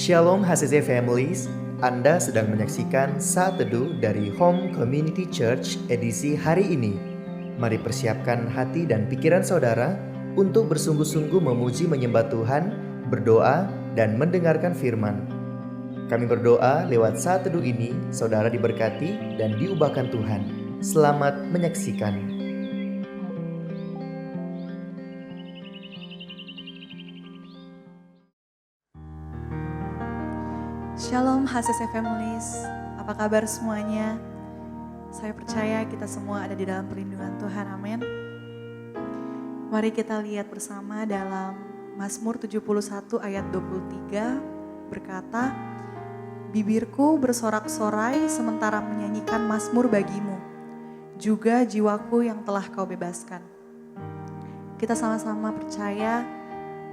Shalom HCC Families, Anda sedang menyaksikan Saat Teduh dari Home Community Church edisi hari ini. Mari persiapkan hati dan pikiran saudara untuk bersungguh-sungguh memuji menyembah Tuhan, berdoa, dan mendengarkan firman. Kami berdoa lewat Saat Teduh ini, saudara diberkati dan diubahkan Tuhan. Selamat menyaksikan. Shalom HCC Families, apa kabar semuanya? Saya percaya kita semua ada di dalam perlindungan Tuhan, amin. Mari kita lihat bersama dalam Mazmur 71 ayat 23 berkata, bibirku bersorak-sorai sementara menyanyikan mazmur bagimu, juga jiwaku yang telah kau bebaskan. Kita sama-sama percaya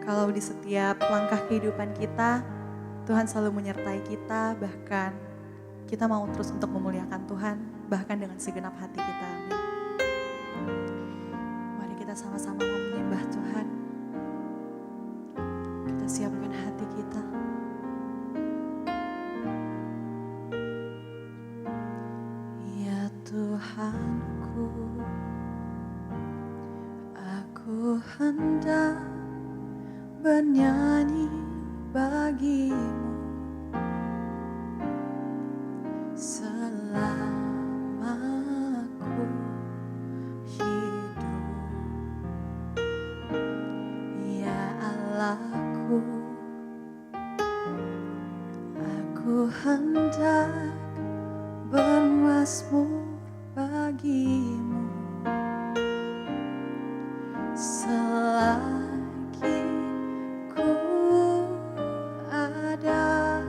kalau di setiap langkah kehidupan kita, Tuhan selalu menyertai kita, bahkan kita mau terus untuk memuliakan Tuhan, bahkan dengan segenap hati kita. Amin. Mari kita sama-sama menyembah Tuhan. Kita siapkan hati kita. Ya Tuhanku, aku hendak bernyanyi bagimu selama aku hidup, ya Allahku, aku hendak bermazmur bagimu selagi ku ada.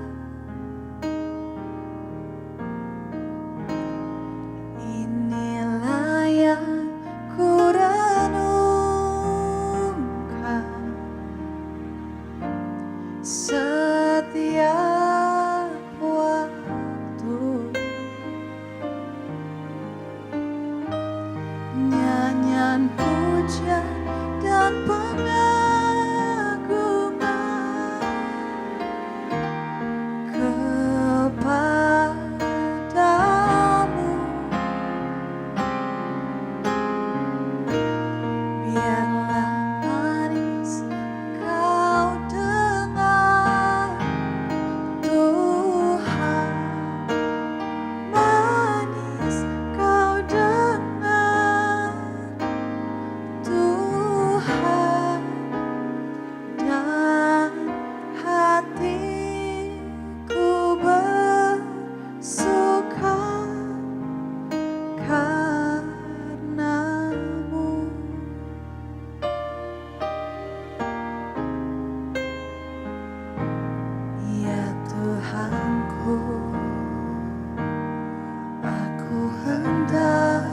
Inilah yang ku renungkan setiap waktu, nyanyian puja dan pengagungan kepadamu. Biarlah manis kau dengar, Tuhan, manis kau dengar, Tuhan, dan hatiku bersuka karenamu. Ya Tuhanku, aku hendak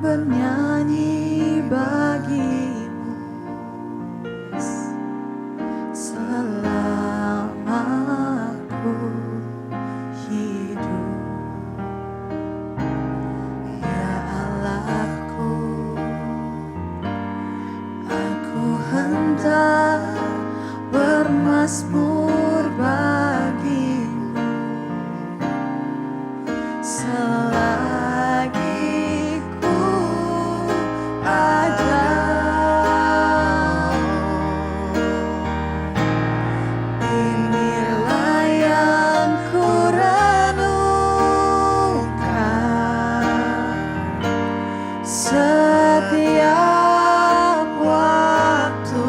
bernyanyi bagimu selama aku hidup, ya Allahku, aku hendak bermazmur bagimu selagi ku ada. Inilah yang ku renungkan setiap waktu,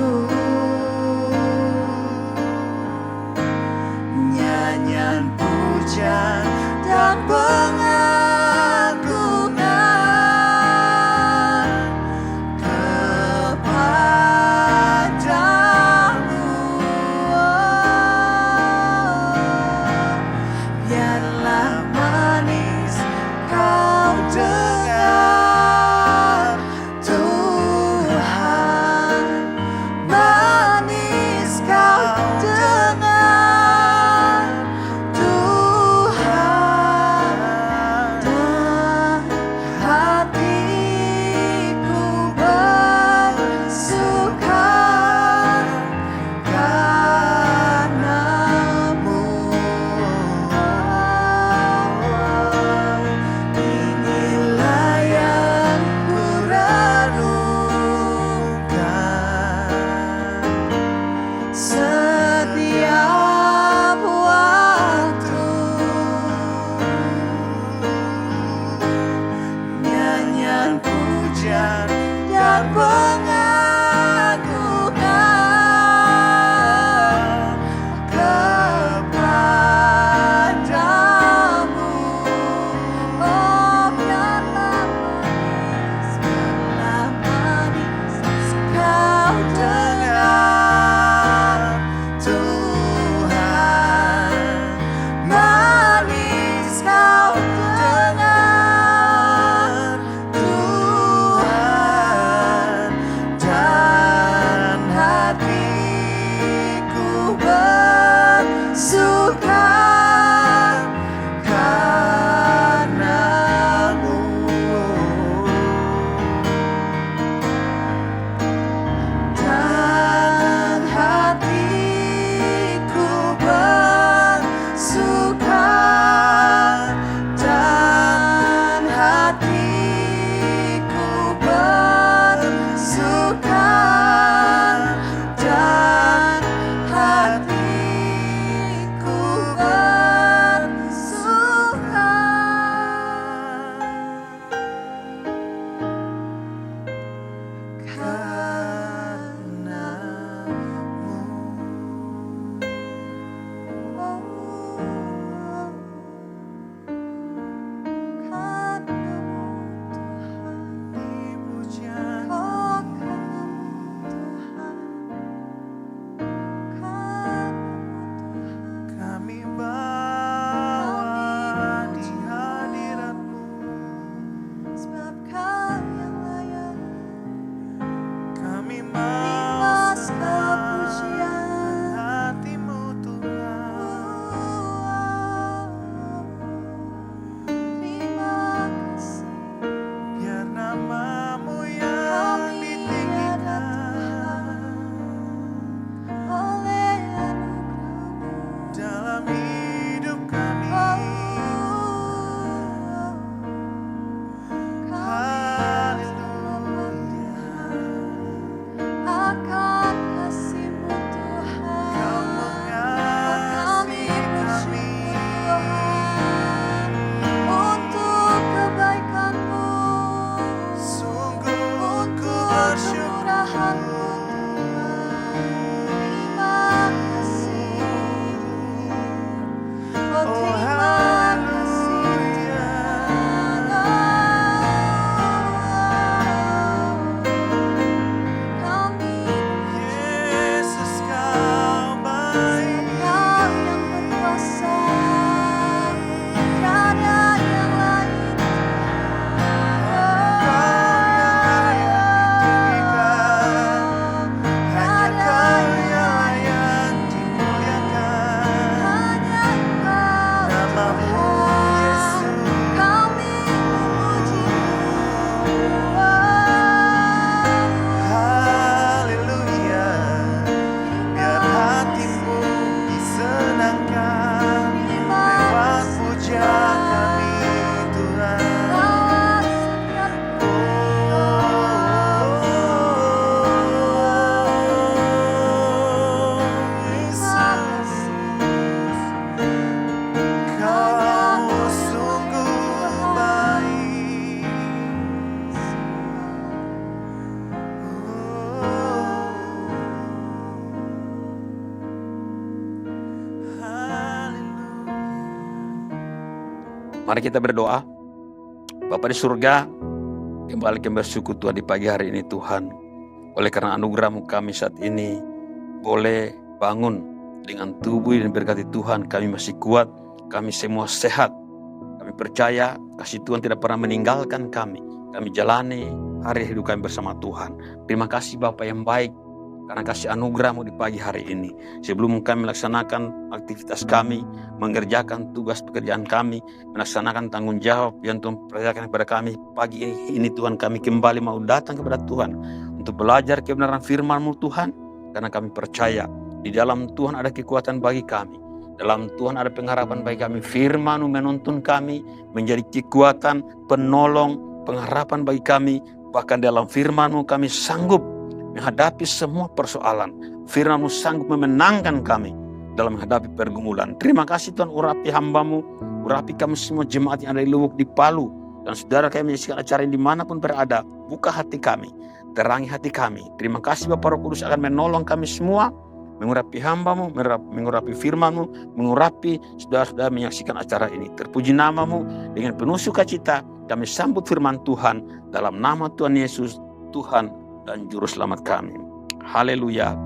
dengar Tuhan, manis kau dengar Tuhan, dan hatiku bersuka karenamu. Dan hatiku bersuka, dan hatiku bersuka, dan hatiku bersuka kami bawa di hadirat-Mu, sebab Kau yang layak. Kami mau pujian hati-Mu Tuhan. Terima kasih, biar nama-Mu yang ditinggikan oleh anugerah-Mu dalam hidup kami. Haleluya. Akan kasih-Mu Tuhan, Kau mengasihi kami Tuhan, untuk kebaikan-Mu, sungguh ku bersyukur kemurahan-Mu Tuhan. Terima kasih, oh terima kasih Tuhan. Kami Yesus, Kau baik, Kau yang berkuasa, tiada yang lain. Kau yang layak ditinggikan, hanya Kau yang layak dimuliakan. Hanya Engkau Nama-Mu Yesus, kami memuji-Mu. Haleluya. Biar hati-Mu disenangkan lewat puja kami Tuhan. Yesus, Kau sungguh baik. Mari kita berdoa. Bapa di surga, kembali kami bersyukur Tuhan di pagi hari ini Tuhan. Oleh karena anugerah-Mu kami saat ini boleh bangun dengan tubuh dan berkati Tuhan. Kami masih kuat, kami semua sehat. Kami percaya kasih Tuhan tidak pernah meninggalkan kami. Kami jalani hari hidup kami bersama Tuhan. Terima kasih Bapa yang baik, karena kasih anugerah-Mu di pagi hari ini. Sebelum kami melaksanakan aktivitas kami, mengerjakan tugas pekerjaan kami, melaksanakan tanggung jawab yang Tuhan percayakan kepada kami, pagi ini Tuhan kami kembali mau datang kepada Tuhan untuk belajar kebenaran firman-Mu Tuhan, karena kami percaya di dalam Tuhan ada kekuatan bagi kami. Dalam Tuhan ada pengharapan bagi kami. Firman-Mu menuntun kami menjadi kekuatan, penolong, pengharapan bagi kami. Bahkan dalam firman-Mu kami sanggup menghadapi semua persoalan. Firman-Mu sanggup memenangkan kami dalam menghadapi pergumulan. Terima kasih Tuhan, urapi hamba-Mu, urapi kami semua jemaat yang ada di Luwuk, di Palu, dan saudara kami menyaksikan acara ini dimanapun berada. Buka hati kami, terangi hati kami. Terima kasih Bapa Roh Kudus akan menolong kami semua, mengurapi hamba-Mu, mengurapi firman-Mu, mengurapi saudara-saudara menyaksikan acara ini. Terpuji nama-Mu, dengan penuh sukacita kami sambut firman Tuhan dalam nama Tuhan Yesus, Tuhan dan Juru Selamat kami. Haleluya.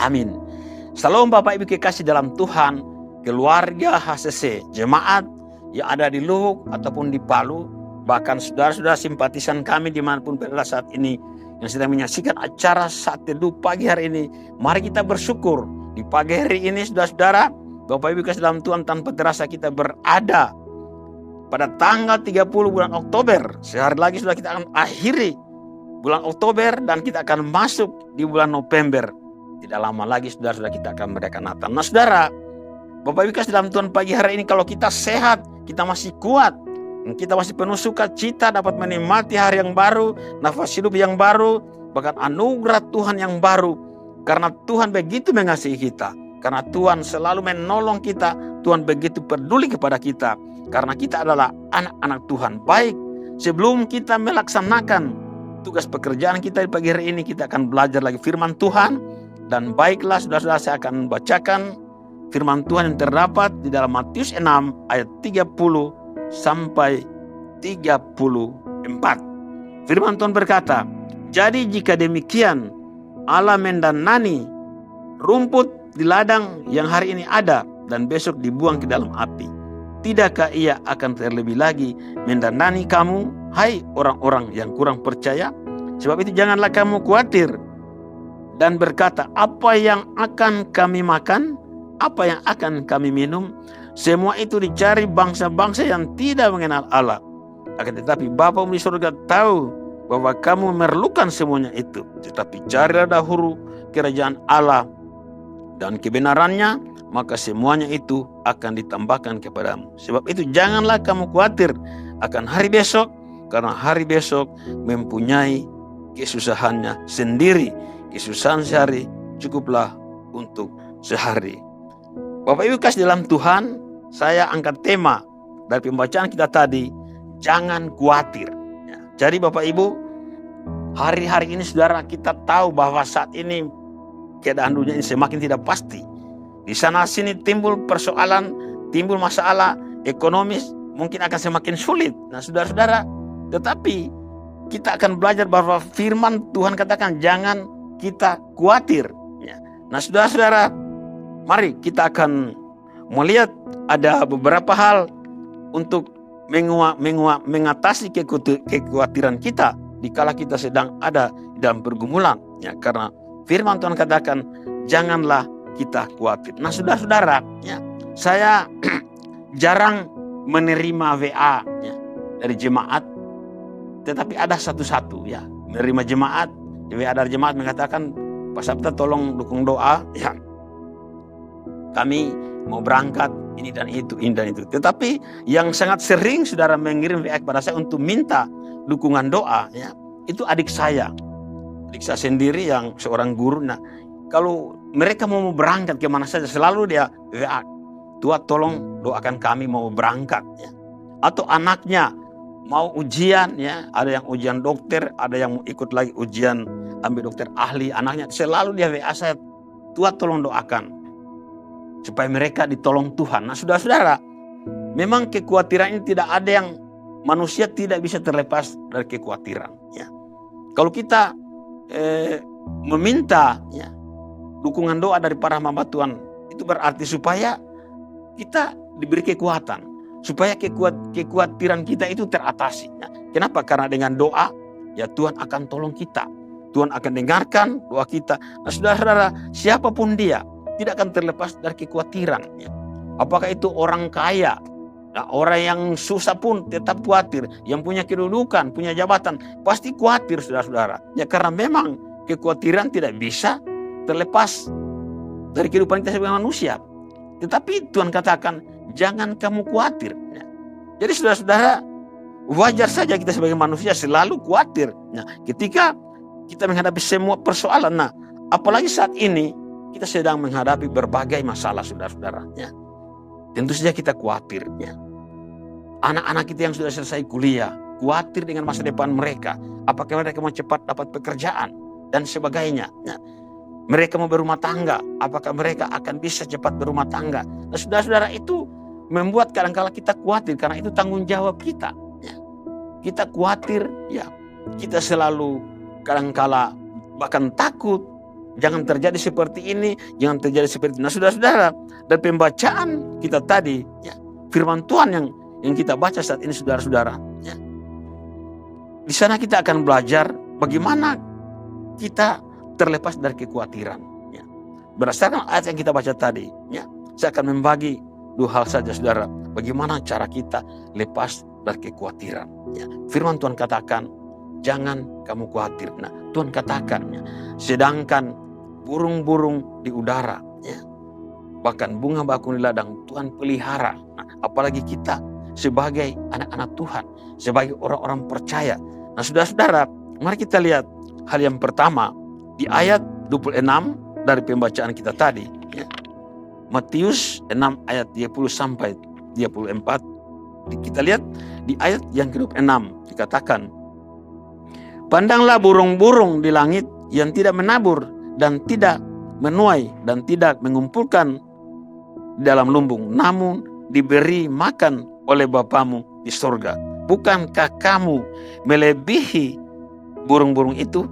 Amin. Salam Bapak Ibu kekasih dalam Tuhan, keluarga HCC, jemaat yang ada di Luhuk ataupun di Palu, bahkan saudara-saudara simpatisan kami dimanapun berada saat ini, yang sedang menyaksikan acara Saat Teduh pagi hari ini. Mari kita bersyukur di pagi hari ini, saudara-saudara, Bapak Ibu kasih dalam Tuhan, tanpa terasa kita berada pada tanggal 30 bulan Oktober. Sehari lagi sudah kita akan akhiri bulan Oktober dan kita akan masuk di bulan November. Tidak lama lagi saudara-saudara kita akan merayakan Natal. Nah saudara, Bapak Ibu kasih dalam Tuhan, pagi hari ini kalau kita sehat, kita masih kuat, kita masih penuh sukacita dapat menikmati hari yang baru, nafas hidup yang baru, bahkan anugerah Tuhan yang baru. Karena Tuhan begitu mengasihi kita, karena Tuhan selalu menolong kita, Tuhan begitu peduli kepada kita, karena kita adalah anak-anak Tuhan. Baik, sebelum kita melaksanakan tugas pekerjaan kita di pagi hari ini, kita akan belajar lagi firman Tuhan. Dan baiklah saudara-saudara, saya akan bacakan firman Tuhan yang terdapat di dalam Matius 6 ayat 30 sampai 34. Firman Tuhan berkata, "Jadi jika demikian Allah mendanani rumput di ladang yang hari ini ada dan besok dibuang ke dalam api, tidakkah Ia akan terlebih lagi mendanani kamu, hai orang-orang yang kurang percaya? Sebab itu janganlah kamu khawatir dan berkata, apa yang akan kami makan? Apa yang akan kami minum? Semua itu dicari bangsa-bangsa yang tidak mengenal Allah. Akan tetapi Bapamu di surga tahu bahwa kamu memerlukan semuanya itu. Tetapi carilah dahulu kerajaan Allah dan kebenarannya, maka semuanya itu akan ditambahkan kepadamu. Sebab itu janganlah kamu khawatir akan hari besok, karena hari besok mempunyai kesusahannya sendiri. Kesusahan sehari cukuplah untuk sehari." Bapak Ibu kasih dalam Tuhan, saya angkat tema dari pembacaan kita tadi, jangan khawatir. Jadi Bapak Ibu, hari-hari ini saudara, kita tahu bahwa saat ini keadaan dunia ini semakin tidak pasti. Di sana sini timbul persoalan, timbul masalah ekonomis, mungkin akan semakin sulit. Nah saudara-saudara, tetapi kita akan belajar bahwa firman Tuhan katakan jangan kita khawatir. Nah saudara-saudara, mari kita akan melihat ada beberapa hal untuk mengatasi kekhawatiran kita dikala kita sedang ada dalam pergumulan. Karena firman Tuhan katakan janganlah kita khawatir. Nah saudara-saudara, saya jarang menerima WA dari jemaat, tetapi ada satu-satu menerima jemaat. WA dari jemaat mengatakan, Pak Sabta tolong dukung doa, kami mau berangkat ini dan itu. Tetapi yang sangat sering saudara mengirim WA kepada saya untuk minta dukungan doa, itu adik saya sendiri yang seorang guru. Nah kalau mereka mau berangkat kemana saja selalu dia WA, Tuhan tolong doakan kami mau berangkat. Atau anaknya mau ujian, ada yang ujian dokter, ada yang mau ikut lagi ujian ambil dokter ahli, anaknya selalu dia WA saya, Tuhan tolong doakan supaya mereka ditolong Tuhan. Nah saudara-saudara, memang kekhawatiran ini tidak ada yang manusia tidak bisa terlepas dari kekhawatiran. Kalau kita meminta dukungan doa dari para hamba Tuhan, itu berarti supaya kita diberi kekuatan, supaya kekhawatiran kita itu teratasi. Kenapa? Karena dengan doa Tuhan akan tolong kita, Tuhan akan dengarkan doa kita. Nah saudara-saudara, siapapun dia tidak akan terlepas dari kekhawatiran. Apakah itu orang kaya, orang yang susah pun tetap khawatir, yang punya kedudukan, punya jabatan, pasti khawatir saudara-saudara. Karena memang kekhawatiran tidak bisa terlepas dari kehidupan kita sebagai manusia. Tetapi Tuhan katakan, jangan kamu khawatir. Jadi saudara-saudara, wajar saja kita sebagai manusia selalu khawatir. Ketika kita menghadapi semua persoalan, apalagi saat ini kita sedang menghadapi berbagai masalah saudara-saudara. Tentu saja kita khawatir. Anak-anak kita yang sudah selesai kuliah, khawatir dengan masa depan mereka. Apakah mereka mau cepat dapat pekerjaan dan sebagainya. Mereka mau berumah tangga, apakah mereka akan bisa cepat berumah tangga. Nah saudara-saudara, itu membuat kadang-kala kita khawatir karena itu tanggung jawab kita. Kita khawatir, kita selalu kadang-kala bahkan takut. Jangan terjadi seperti ini, jangan terjadi seperti itu. Nah, saudara-saudara, dari pembacaan kita tadi, ya, firman Tuhan yang kita baca saat ini, saudara-saudara, ya, di sana kita akan belajar bagaimana kita terlepas dari kekhawatiran. Ya. Berdasarkan ayat yang kita baca tadi, ya, saya akan membagi dua hal saja, saudara. Bagaimana cara kita lepas dari kekhawatiran. Ya. Firman Tuhan katakan, jangan kamu khawatir. Nah, Tuhan katakan, ya, sedangkan burung-burung di udara, ya, bahkan bunga bakung di ladang Tuhan pelihara. Nah, apalagi kita sebagai anak-anak Tuhan, sebagai orang-orang percaya. Nah, saudara-saudara, mari kita lihat hal yang pertama di ayat 26 dari pembacaan kita tadi. Ya. Matius 6 ayat 20 sampai 24. Kita lihat di ayat yang ke-26 dikatakan, pandanglah burung-burung di langit yang tidak menabur dan tidak menuai dan tidak mengumpulkan di dalam lumbung, namun diberi makan oleh Bapamu di surga. Bukankah kamu melebihi burung-burung itu?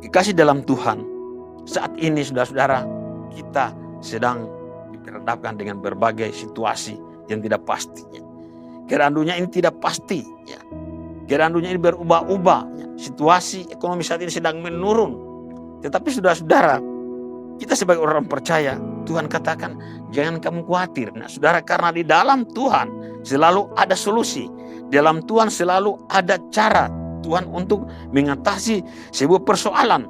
Dikasih dalam Tuhan, saat ini saudara-saudara, kita sedang diperhadapkan dengan berbagai situasi yang tidak pasti. Keadaan dunia ini tidak pasti. Ya. Keadaan dunia ini berubah-ubah. Ya. Situasi ekonomi saat ini sedang menurun. Tetapi saudara-saudara, kita sebagai orang percaya, Tuhan katakan, jangan kamu khawatir. Nah, saudara, karena di dalam Tuhan selalu ada solusi. Di dalam Tuhan selalu ada cara Tuhan untuk mengatasi sebuah persoalan.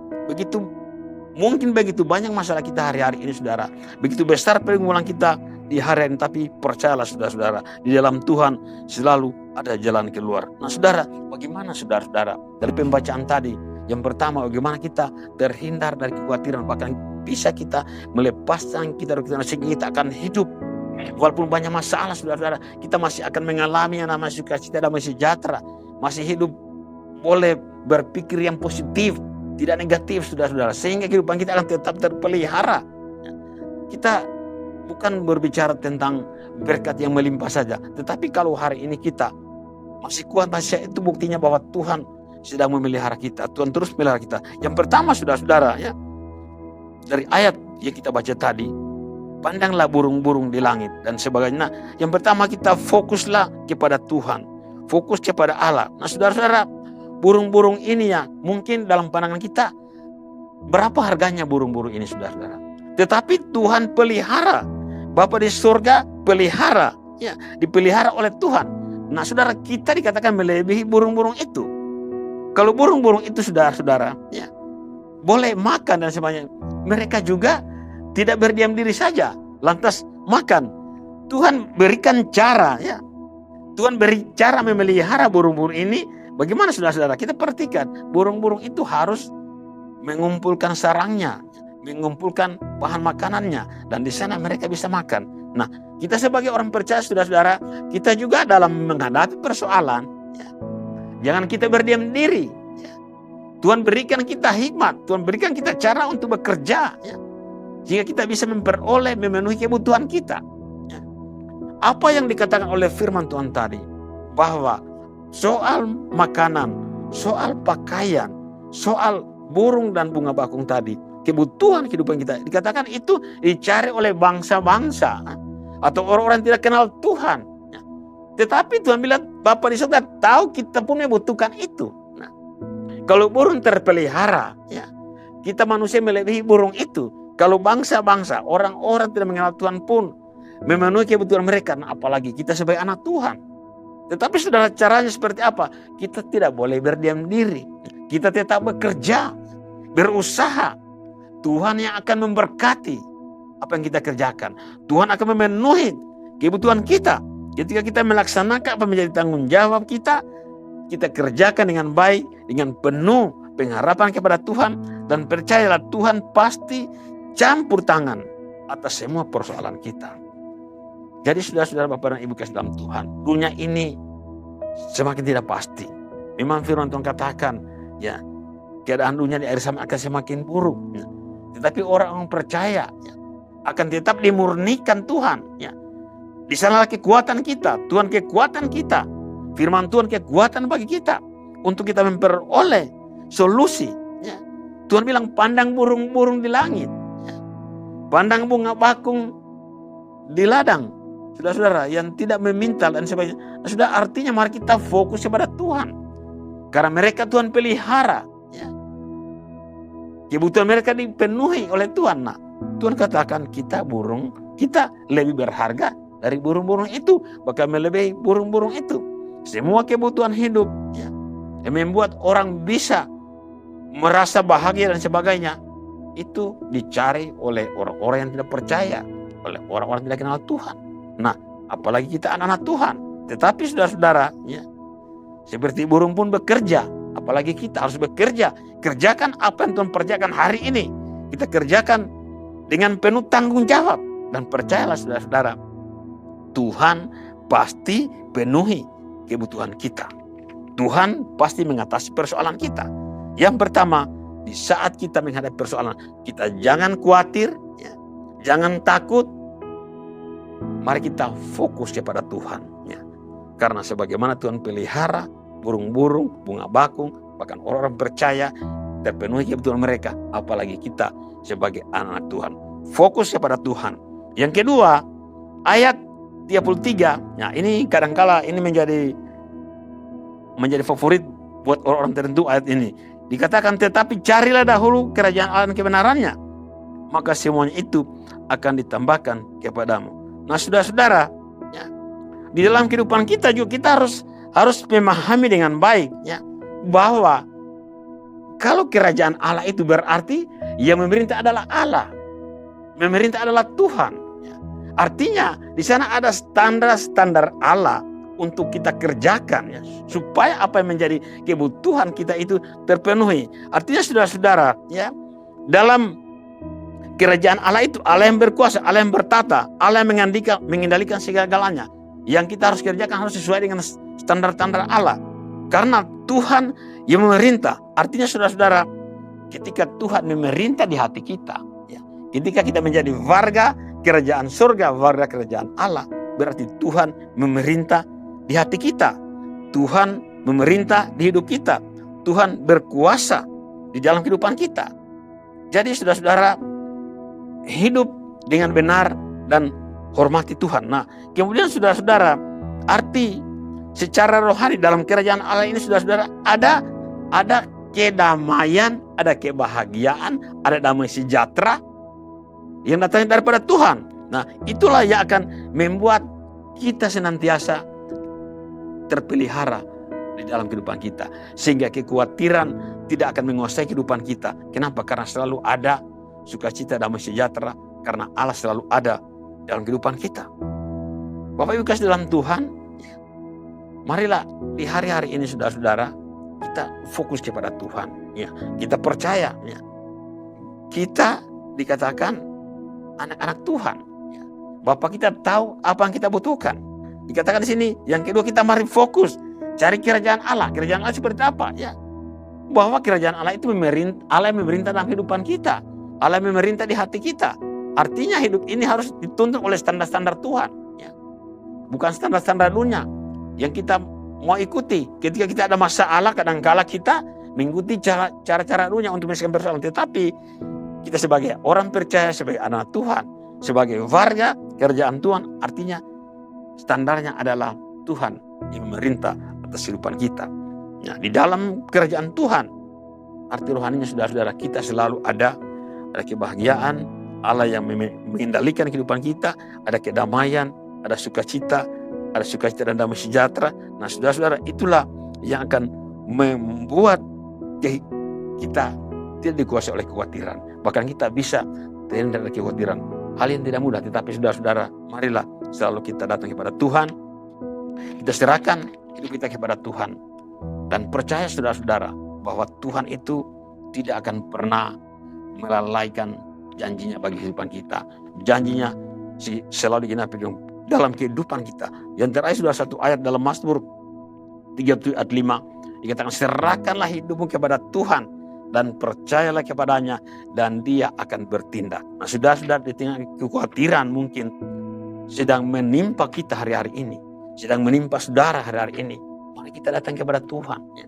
Mungkin begitu banyak masalah kita hari-hari ini, saudara. Begitu besar pergumulan kita di hari ini, tapi percayalah saudara-saudara, di dalam Tuhan selalu ada jalan keluar. Nah, saudara, bagaimana saudara-saudara dari pembacaan tadi? Yang pertama, bagaimana kita terhindar dari kekhawatiran, bahkan bisa kita melepaskan kita dari kekhawatiran sehingga kita akan hidup. Walaupun banyak masalah, saudara-saudara, kita masih akan mengalami yang namanya sukacita dan sejahtera. Masih hidup, boleh berpikir yang positif, tidak negatif, saudara-saudara, sehingga kehidupan kita akan tetap terpelihara. Kita bukan berbicara tentang berkat yang melimpah saja, tetapi kalau hari ini kita masih kuat, masih itu buktinya bahwa Tuhan sedang memelihara kita. Tuhan terus memelihara kita. Yang pertama, saudara-saudara, ya, dari ayat yang kita baca tadi, pandanglah burung-burung di langit dan sebagainya. Yang pertama, kita fokuslah kepada Tuhan, fokus kepada Allah. Nah, saudara-saudara, burung-burung ini ya, mungkin dalam pandangan kita, berapa harganya burung-burung ini, saudara-saudara? Tetapi Tuhan pelihara. Bapa di surga pelihara, ya, dipelihara oleh Tuhan. Nah, saudara, kita dikatakan melebihi burung-burung itu. Kalau burung-burung itu, saudara-saudara, ya, boleh makan dan sebagainya, mereka juga tidak berdiam diri saja lantas makan. Tuhan berikan cara, ya. Tuhan beri cara memelihara burung-burung ini. Bagaimana, saudara-saudara? Kita perhatikan, burung-burung itu harus mengumpulkan sarangnya, mengumpulkan bahan makanannya, dan di sana mereka bisa makan. Nah, kita sebagai orang percaya, saudara-saudara, kita juga dalam menghadapi persoalan, ya, jangan kita berdiam diri. Ya. Tuhan berikan kita hikmat, Tuhan berikan kita cara untuk bekerja, ya, sehingga kita bisa memperoleh, memenuhi kebutuhan kita. Ya. Apa yang dikatakan oleh firman Tuhan tadi, bahwa soal makanan, soal pakaian, soal burung dan bunga bakung tadi, kebutuhan kehidupan kita, dikatakan itu dicari oleh bangsa-bangsa atau orang-orang yang tidak kenal Tuhan. Tetapi Tuhan bilang, Bapa di surga tahu kita pun membutuhkan itu. Nah, kalau burung terpelihara, ya, kita manusia melebihi burung itu. Kalau bangsa-bangsa, orang-orang tidak mengenal Tuhan pun memenuhi kebutuhan mereka, nah, apalagi kita sebagai anak Tuhan. Tetapi saudara, caranya seperti apa? Kita tidak boleh berdiam diri. Kita tetap bekerja, berusaha. Tuhan yang akan memberkati apa yang kita kerjakan. Tuhan akan memenuhi kebutuhan kita. Ketika kita melaksanakan apa menjadi tanggung jawab kita kerjakan dengan baik, dengan penuh pengharapan kepada Tuhan, dan percayalah Tuhan pasti campur tangan atas semua persoalan kita. Jadi saudara-saudara, Bapak dan Ibu kasih dalam Tuhan, dunia ini semakin tidak pasti. Memang firman Tuhan katakan, ya, keadaan dunia di akhir zaman akan semakin buruk. Ya. Tetapi orang percaya, ya, akan tetap dimurnikan Tuhan. Ya. Di sanalah kekuatan kita, Tuhan kekuatan kita, firman Tuhan kekuatan bagi kita untuk kita memperoleh solusi, ya. Tuhan bilang pandang burung-burung di langit. Ya. Pandang bunga bakung di ladang. Saudara-saudara yang tidak meminta dan sebagainya. Nah, sudah artinya mari kita fokus kepada Tuhan. Karena mereka Tuhan pelihara. Ya. Kebutuhan mereka dipenuhi oleh Tuhan. Nah, Tuhan katakan kita burung, kita lebih berharga dari burung-burung itu. Bahkan melebihi burung-burung itu. Semua kebutuhan hidup ya, yang membuat orang bisa merasa bahagia dan sebagainya, itu dicari oleh orang-orang yang tidak percaya, oleh orang-orang yang tidak kenal Tuhan. Nah, apalagi kita anak-anak Tuhan. Tetapi saudara-saudara, ya, seperti burung pun bekerja, apalagi kita harus bekerja. Kerjakan apa yang Tuhan kerjakan hari ini. Kita kerjakan dengan penuh tanggung jawab. Dan percayalah saudara-saudara, Tuhan pasti penuhi kebutuhan kita. Tuhan pasti mengatasi persoalan kita. Yang pertama, di saat kita menghadapi persoalan, kita jangan khawatir, ya, jangan takut. Mari kita fokus kepada Tuhan. Ya. Karena sebagaimana Tuhan pelihara burung-burung, bunga bakung, bahkan orang-orang percaya terpenuhi kebutuhan mereka, apalagi kita sebagai anak Tuhan. Fokus kepada Tuhan. Yang kedua, ayat 33. Nah, ini kadangkala ini menjadi favorit buat orang-orang tertentu ayat ini. Dikatakan tetapi carilah dahulu kerajaan Allah dan kebenarannya, maka semuanya itu akan ditambahkan kepadamu. Nah, saudara-saudara, ya, di dalam kehidupan kita juga kita harus memahami dengan baik, ya, bahwa kalau kerajaan Allah itu berarti yang memerintah adalah Allah, memerintah adalah Tuhan. Ya. Artinya di sana ada standar-standar Allah untuk kita kerjakan, ya, supaya apa yang menjadi kebutuhan kita itu terpenuhi. Artinya saudara-saudara, ya, dalam kerajaan Allah itu Allah yang berkuasa, Allah yang bertata, Allah yang mengendalikan segala-galanya. Yang kita harus kerjakan harus sesuai dengan standar-standar Allah. Karena Tuhan yang memerintah. Artinya saudara-saudara, ketika Tuhan memerintah di hati kita, ya, ketika kita menjadi warga kerajaan surga, warga kerajaan Allah, berarti Tuhan memerintah di hati kita. Tuhan memerintah di hidup kita. Tuhan berkuasa di dalam kehidupan kita. Jadi saudara-saudara, hidup dengan benar dan hormati Tuhan. Nah, kemudian saudara-saudara, arti secara rohani dalam kerajaan Allah ini saudara-saudara, ada kedamaian, ada kebahagiaan, ada damai sejahtera yang datangnya daripada Tuhan. Nah, itulah yang akan membuat kita senantiasa terpelihara di dalam kehidupan kita. Sehingga kekhawatiran tidak akan menguasai kehidupan kita. Kenapa? Karena selalu ada sukacita, damai sejahtera. Karena Allah selalu ada dalam kehidupan kita. Bapak Ibu kasih dalam Tuhan, marilah di hari-hari ini saudara-saudara, kita fokus kepada Tuhan. Ya, kita percaya, ya, kita dikatakan anak-anak Tuhan. Ya, Bapak kita tahu apa yang kita butuhkan. Dikatakan di sini, yang kedua kita mari fokus cari kerajaan Allah. Kerajaan Allah seperti apa? Ya, bahwa kerajaan Allah itu Allah yang memerintah dalam kehidupan kita. Allah yang memerintah di hati kita. Artinya hidup ini harus dituntun oleh standar-standar Tuhan. Ya. Bukan standar-standar dunia yang kita mau ikuti. Ketika kita ada masalah, kadang-kala kita mengikuti cara-cara dunia untuk menyelesaikan persoalan. Tetapi kita sebagai orang percaya, sebagai anak Tuhan, sebagai warga kerajaan Tuhan, artinya standarnya adalah Tuhan yang memerintah atas kehidupan kita. Nah, di dalam kerajaan Tuhan, arti rohaninya saudara-saudara, kita selalu ada kebahagiaan, Allah yang mengendalikan kehidupan kita, ada kedamaian, ada sukacita dan damai sejahtera. Nah, saudara-saudara, itulah yang akan membuat kita tidak dikuasai oleh kekhawatiran. Bahkan kita bisa terhindar dari kekhawatiran. Hal yang tidak mudah, tetapi saudara-saudara, marilah selalu kita datang kepada Tuhan. Kita serahkan hidup kita kepada Tuhan. Dan percaya saudara-saudara, bahwa Tuhan itu tidak akan pernah melalaikan janjinya bagi kehidupan kita. Janjinya selalu digenapi dalam kehidupan kita. Yang terakhir sudah satu ayat dalam Mazmur 37 ayat 5. Dikatakan, serahkanlah hidupmu kepada Tuhan dan percayalah kepadanya dan dia akan bertindak. Nah, sudah di tengah kekhawatiran mungkin sedang menimpa kita hari-hari ini, sedang menimpa saudara hari-hari ini, mari kita datang kepada Tuhan. Ya.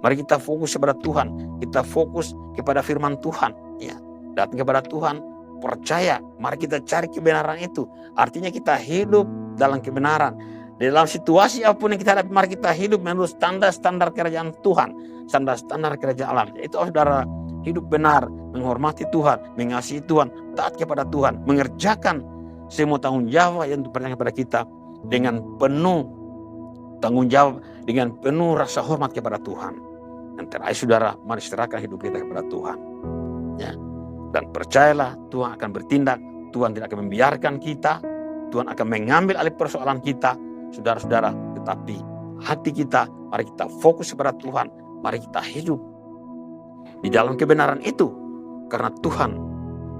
Mari kita fokus kepada Tuhan. Kita fokus kepada firman Tuhan. Ya, datang kepada Tuhan, percaya. Mari kita cari kebenaran itu. Artinya kita hidup dalam kebenaran. Di dalam situasi apapun yang kita hadapi, mari kita hidup menurut standar-standar kerajaan Tuhan, standar-standar kerajaan Allah. Itu saudara, hidup benar, menghormati Tuhan, mengasihi Tuhan, taat kepada Tuhan, mengerjakan semua tanggung jawab yang diberikan kepada kita dengan penuh tanggung jawab, dengan penuh rasa hormat kepada Tuhan. Dan terakhir saudara, mari serahkan hidup kita kepada Tuhan. Ya. Dan percayalah Tuhan akan bertindak, Tuhan tidak akan membiarkan kita, Tuhan akan mengambil alih persoalan kita, saudara-saudara. Tetapi hati kita, mari kita fokus kepada Tuhan, mari kita hidup di dalam kebenaran itu, karena Tuhan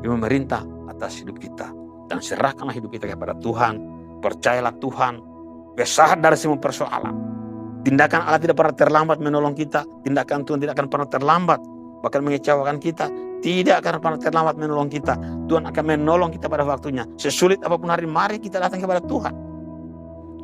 yang memerintah atas hidup kita. Dan serahkanlah hidup kita kepada Tuhan, percayalah Tuhan besar dari semua persoalan. Tindakan Allah tidak pernah terlambat menolong kita, tindakan Tuhan tidak akan pernah terlambat, bahkan mengecewakan kita, tidak akan pernah terlambat menolong kita. Tuhan akan menolong kita pada waktunya. Sesulit apapun hari, mari kita datang kepada Tuhan.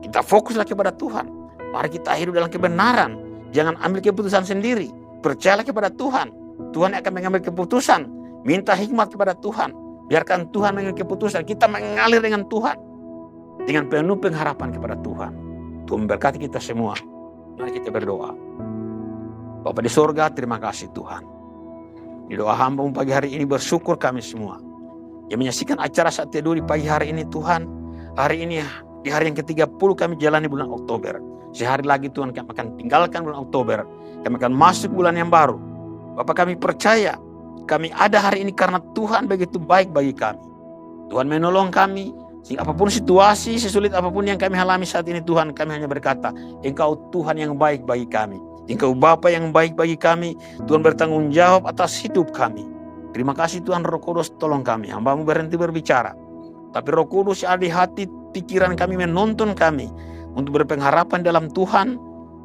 Kita fokuslah kepada Tuhan. Mari kita hidup dalam kebenaran. Jangan ambil keputusan sendiri. Percayalah kepada Tuhan. Tuhan akan mengambil keputusan. Minta hikmat kepada Tuhan. Biarkan Tuhan mengambil keputusan. Kita mengalir dengan Tuhan. Dengan penuh pengharapan kepada Tuhan. Tuhan memberkati kita semua. Mari kita berdoa. Bapa di sorga, terima kasih Tuhan. Di doa hamba pagi hari ini bersyukur kami semua yang menyaksikan acara Saat Teduh di pagi hari ini Tuhan. Hari ini di hari yang ke-30 kami jalani bulan Oktober. Sehari lagi Tuhan kami akan tinggalkan bulan Oktober. Kami akan masuk bulan yang baru. Bapak, kami percaya kami ada hari ini karena Tuhan begitu baik bagi kami. Tuhan menolong kami. Sehingga apapun situasi, sesulit apapun yang kami alami saat ini Tuhan, kami hanya berkata, Engkau Tuhan yang baik bagi kami. Engkau Bapa yang baik bagi kami. Tuhan bertanggung jawab atas hidup kami. Terima kasih Tuhan. Roh Kudus tolong kami. Hamba-Mu berhenti berbicara. Tapi Roh Kudus ada di hati pikiran kami, menuntun kami untuk berpengharapan dalam Tuhan.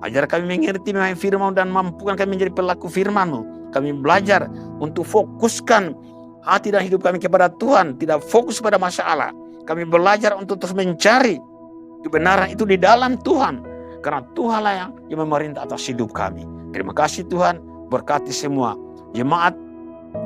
Ajar kami mengerti memahami firman dan mampukan kami menjadi pelaku firman-Mu. Kami belajar untuk fokuskan hati dan hidup kami kepada Tuhan. Tidak fokus pada masalah. Kami belajar untuk terus mencari kebenaran itu di dalam Tuhan. Karena Tuhanlah yang memerintah atas hidup kami. Terima kasih Tuhan. Berkati semua jemaat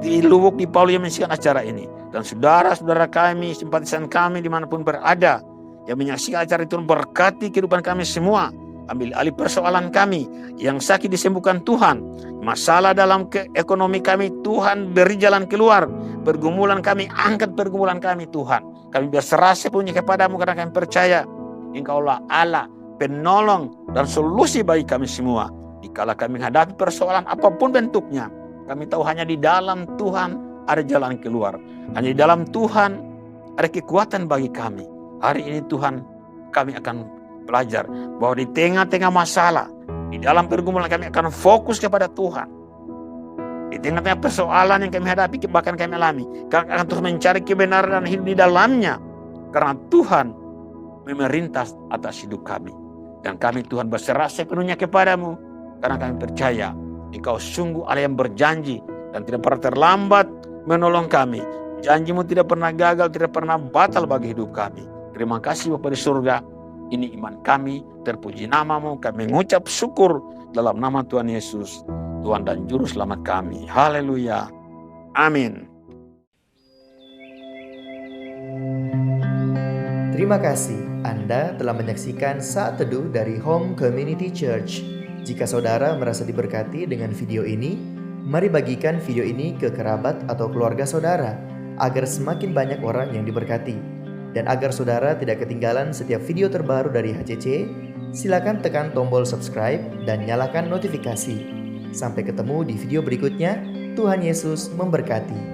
di Lubuk, di Palu yang menyaksikan acara ini. Dan saudara-saudara kami, simpatisan kami dimanapun berada, yang menyaksikan acara itu, berkati kehidupan kami semua. Ambil alih persoalan kami. Yang sakit disembuhkan Tuhan. Masalah dalam ekonomi kami, Tuhan beri jalan keluar. Pergumulan kami, angkat pergumulan kami Tuhan. Kami berserah sepenuhnya kepada-Mu karena kami percaya Engkaulah Allah, penolong dan solusi bagi kami semua. Dikala kami menghadapi persoalan apapun bentuknya, kami tahu hanya di dalam Tuhan ada jalan keluar. Hanya di dalam Tuhan ada kekuatan bagi kami. Hari ini Tuhan, kami akan belajar bahwa di tengah-tengah masalah, di dalam pergumulan kami akan fokus kepada Tuhan. Di tengah-tengah persoalan yang kami hadapi, bahkan kami alami, kami akan terus mencari kebenaran dan hidup di dalamnya. Karena Tuhan memerintah atas hidup kami. Dan kami Tuhan berserah sepenuhnya kepada-Mu. Karena kami percaya Engkau sungguh Allah yang berjanji dan tidak pernah terlambat menolong kami. Janji-Mu tidak pernah gagal, tidak pernah batal bagi hidup kami. Terima kasih Bapa di surga. Ini iman kami, terpuji nama-Mu. Kami mengucap syukur dalam nama Tuhan Yesus, Tuhan dan Juru Selamat kami. Haleluya. Amin. Terima kasih Anda telah menyaksikan Saat Teduh dari Home Community Church. Jika saudara merasa diberkati dengan video ini, mari bagikan video ini ke kerabat atau keluarga saudara, agar semakin banyak orang yang diberkati. Dan agar saudara tidak ketinggalan setiap video terbaru dari HCC, silakan tekan tombol subscribe dan nyalakan notifikasi. Sampai ketemu di video berikutnya. Tuhan Yesus memberkati.